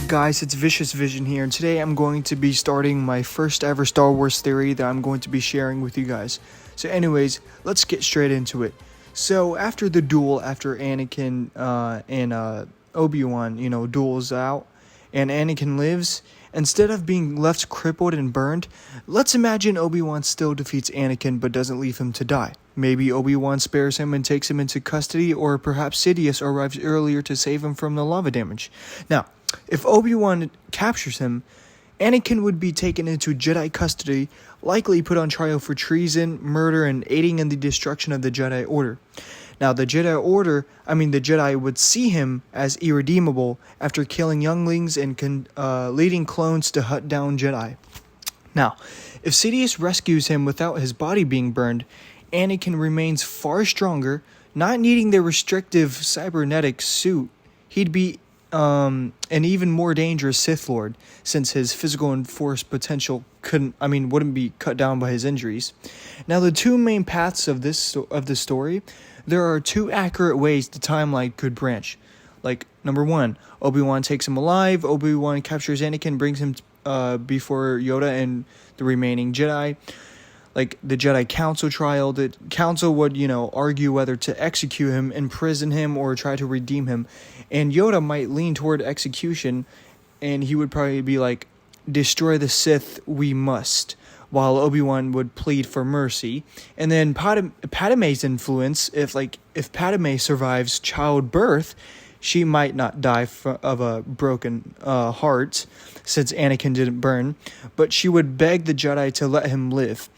guys, it's Vicious Vision here, and today I'm going to be starting my first ever Star Wars theory that I'm going to be sharing with you guys. So anyways, let's get straight into it. So after the duel, after Anakin and Obi-Wan, duels out, and Anakin lives, instead of being left crippled and burned, let's imagine Obi-Wan still defeats Anakin but doesn't leave him to die. Maybe Obi-Wan spares him and takes him into custody, or perhaps Sidious arrives earlier to save him from the lava damage. Now, if Obi-Wan captures him, Anakin would be taken into Jedi custody, likely put on trial for treason, murder, and aiding in the destruction of the Jedi Order. Now, the Jedi would see him as irredeemable after killing younglings and leading clones to hunt down Jedi. Now, if Sidious rescues him without his body being burned, Anakin remains far stronger, not needing the restrictive cybernetic suit. He'd be an even more dangerous Sith Lord, since his physical and force potential wouldn't be cut down by his injuries. Now, the two main paths of the story, there are two accurate ways the timeline could branch. Like, number one, Obi-Wan takes him alive, Obi-Wan captures Anakin, brings him before Yoda and the remaining Jedi. Like the Jedi Council trial, the Council would, argue whether to execute him, imprison him, or try to redeem him. And Yoda might lean toward execution, and he would probably be like, destroy the Sith, we must. While Obi-Wan would plead for mercy. And then Padme's influence, if Padme survives childbirth, she might not die of a broken heart, since Anakin didn't burn, but she would beg the Jedi to let him live.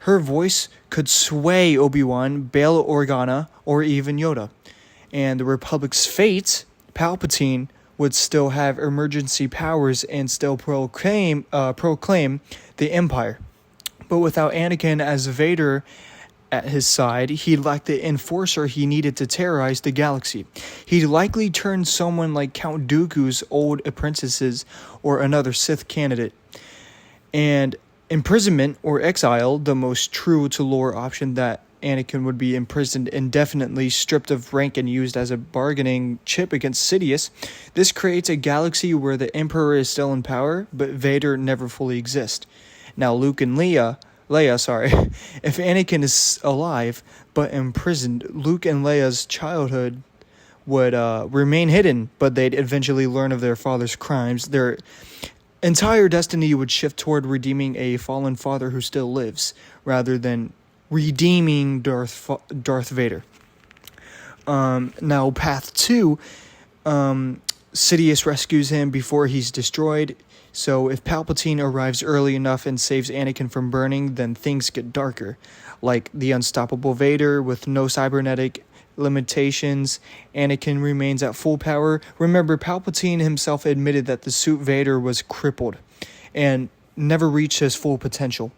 Her voice could sway Obi-Wan, Bail Organa, or even Yoda. And the Republic's fate, Palpatine, would still have emergency powers and still proclaim the Empire. But without Anakin as Vader at his side, he'd lack the enforcer he needed to terrorize the galaxy. He'd likely turn someone like Count Dooku's old apprentices or another Sith candidate. And imprisonment or exile, the most true to lore option, that Anakin would be imprisoned indefinitely, stripped of rank, and used as a bargaining chip against Sidious. This creates a galaxy where the Emperor is still in power, but Vader never fully exists. Now, Luke and Leia, if Anakin is alive but imprisoned, Luke and Leia's childhood would remain hidden, but they'd eventually learn of their father's crimes. Their entire destiny would shift toward redeeming a fallen father who still lives, rather than redeeming Darth Vader. Now, path 2, Sidious rescues him before he's destroyed. So if Palpatine arrives early enough and saves Anakin from burning, then things get darker. Like the unstoppable Vader with no cybernetic limitations, Anakin remains at full power. Remember, Palpatine himself admitted that the suit Vader was crippled and never reached his full potential.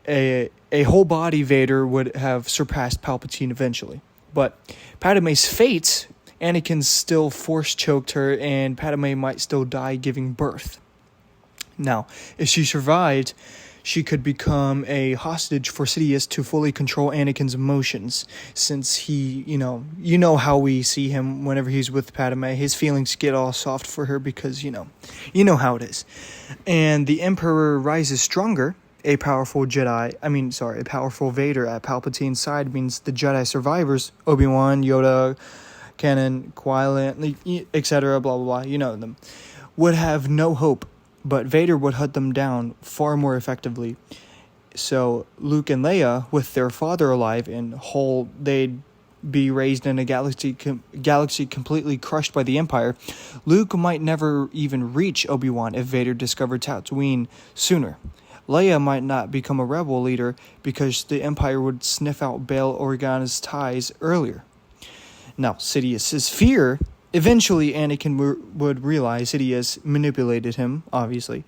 A whole body Vader would have surpassed Palpatine eventually. But Padme's fate, Anakin still force choked her, and Padme might still die giving birth. Now, if she survived, she could become a hostage for Sidious to fully control Anakin's emotions, since he, you know how we see him whenever he's with Padme. His feelings get all soft for her because, you know how it is. And the Emperor rises stronger. A powerful Vader at Palpatine's side means the Jedi survivors, Obi-Wan, Yoda, Kanan, Qui-Gon, etc., blah, blah, blah, you know them, would have no hope. But Vader would hunt them down far more effectively. So Luke and Leia, with their father alive and whole, they'd be raised in a galaxy completely crushed by the Empire. Luke might never even reach Obi-Wan if Vader discovered Tatooine sooner. Leia might not become a rebel leader because the Empire would sniff out Bail Organa's ties earlier. Now, Sidious's fear. Eventually, Anakin would realize Sidious manipulated him, obviously.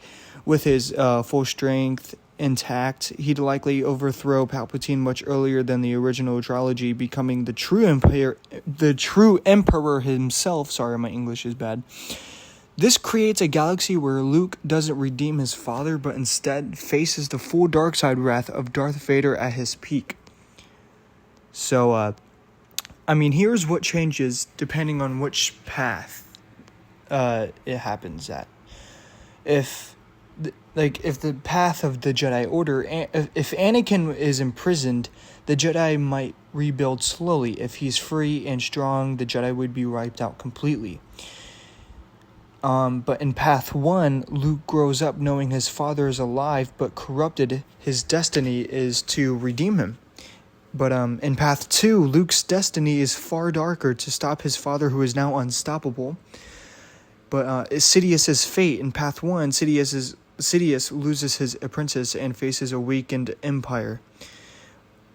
With his full strength intact, he'd likely overthrow Palpatine much earlier than the original trilogy, becoming the true Emperor himself. Sorry, my English is bad. This creates a galaxy where Luke doesn't redeem his father, but instead faces the full dark side wrath of Darth Vader at his peak. So, here's what changes depending on which path it happens at. If the path of the Jedi Order, if Anakin is imprisoned, the Jedi might rebuild slowly. If he's free and strong, the Jedi would be wiped out completely. But in Path 1, Luke grows up knowing his father is alive but corrupted. His destiny is to redeem him. But in Path 2, Luke's destiny is far darker, to stop his father, who is now unstoppable. But Sidious's fate in Path 1, Sidious loses his apprentice and faces a weakened empire.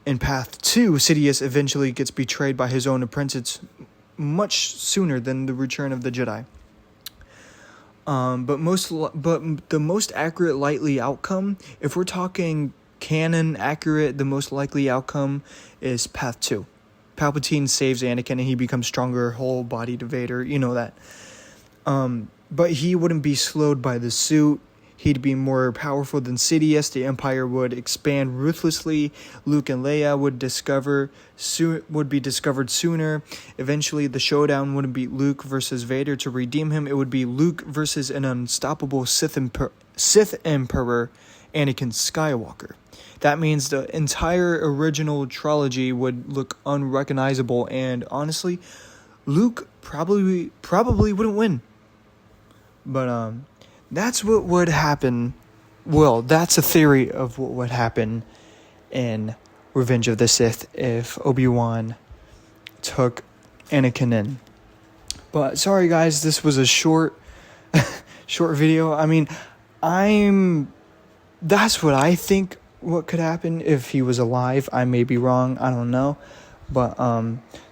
In Path 2, Sidious eventually gets betrayed by his own apprentice much sooner than the Return of the Jedi. But the most accurate likely outcome, if we're talking canon accurate, the most likely outcome is Path 2. Palpatine saves Anakin and he becomes stronger, whole-bodied Vader, you know that. But he wouldn't be slowed by the suit. He'd be more powerful than Sidious. The Empire would expand ruthlessly. Luke and Leia would be discovered sooner. Eventually, the showdown wouldn't be Luke versus Vader to redeem him. It would be Luke versus an unstoppable Sith Emperor, Anakin Skywalker. That means the entire original trilogy would look unrecognizable, and honestly, Luke probably wouldn't win. But that's what would happen. Well, that's a theory of what would happen in Revenge of the Sith if Obi-Wan took Anakin in. But sorry guys, this was a short video. I mean, that's what I think what could happen if he was alive. I may be wrong, I don't know. But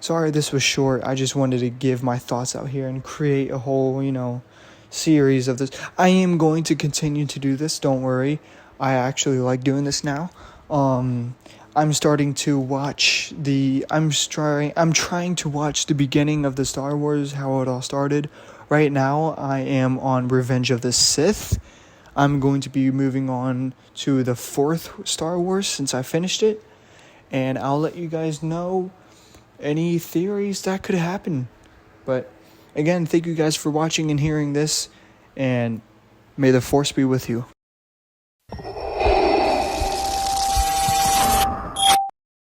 sorry this was short. I just wanted to give my thoughts out here and create a whole, series of this. I am going to continue to do this, don't worry. I actually like doing this now. I'm starting to watch I'm trying to watch the beginning of the Star Wars, how it all started. Right now I am on Revenge of the Sith. I'm going to be moving on to the 4th Star Wars since I finished it, and I'll let you guys know any theories that could happen. But again, thank you guys for watching and hearing this, and may the Force be with you.